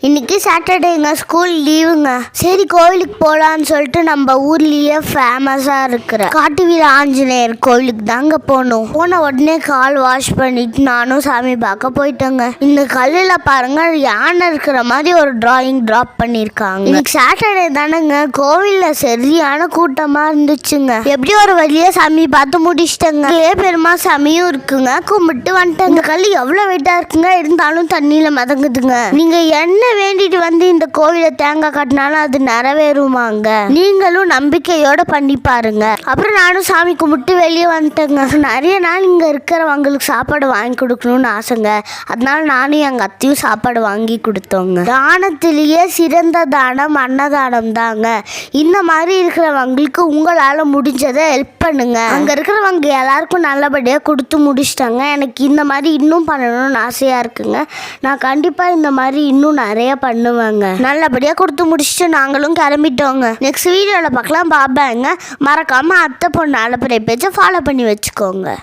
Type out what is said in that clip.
இன்னைக்கு சாட்டர்டேங்க, ஸ்கூல் லீவுங்க. சரி கோவிலுக்கு போகலான்னு சொல்லிட்டு நம்ம ஊர்லேயே ஃபேமஸாக இருக்கிற காட்டு வீர ஆஞ்சநேயர் கோவிலுக்கு தாங்க போனோம். போன உடனே கால் வாஷ் பண்ணிட்டு நானும் சாமி பார்க்க போயிட்டேங்க. இந்த கல்லில் பாருங்க யானை இருக்கிற மாதிரி ஒரு டிராயிங் டிராப் பண்ணியிருக்காங்க. இன்னைக்கு சாட்டர்டே தானேங்க, கோவிலில் சரியான கூட்டமாக இருந்துச்சுங்க. எப்படி ஒரு வழியாக சாமி பார்த்து முடிச்சிட்டேங்க. பெருமா சாமியும் இருக்குங்க, கும்பிட்டு வந்துட்டேங்க. இந்த கல் எவ்வளோ வெயிட்டாக இருக்குங்க, இருந்தாலும் தண்ணியில் மிதங்குதுங்க. நீங்கள் என்ன வேண்டிட்டு வந்து இந்த கோவிலை தேங்காய் கட்டினாலும் அது நிறைவேறுமாங்க. நீங்களும் நம்பிக்கையோட பண்ணி பாருங்க. அப்புறம் நானும் சாமி கும்பிட்டு வெளியே வந்துட்டேங்க. நிறைய நாள் இங்க இருக்கிறவங்களுக்கு சாப்பாடு வாங்கி கொடுக்கணும்னு ஆசைங்க. அதனால நானும் எங்க அத்தையும் சாப்பாடு வாங்கி கொடுத்தோங்க. தானத்திலேயே சிறந்த தானம் அன்னதானம் தாங்க. இந்த மாதிரி இருக்கிறவங்களுக்கு உங்களால முடிஞ்சதை ஹெல்ப் பண்ணுங்க. அங்க இருக்கிறவங்க எல்லாருக்கும் நல்லபடியா கொடுத்து முடிச்சிட்டாங்க. எனக்கு இந்த மாதிரி இன்னும் பண்ணணும்னு ஆசையா இருக்குங்க. நான் கண்டிப்பா இந்த மாதிரி இன்னும் நிறைய பண்ணுவாங்க. நல்லபடியா கொடுத்து முடிச்சுட்டு நாங்களும் கிளம்பிட்டோங்க. நெக்ஸ்ட் வீடியோல பார்க்கலாம். பாபாங்க. மறக்காம அத்தை பொண்ணு அலப்பறை பேஜை ஃபாலோ பண்ணி வச்சுக்கோங்க.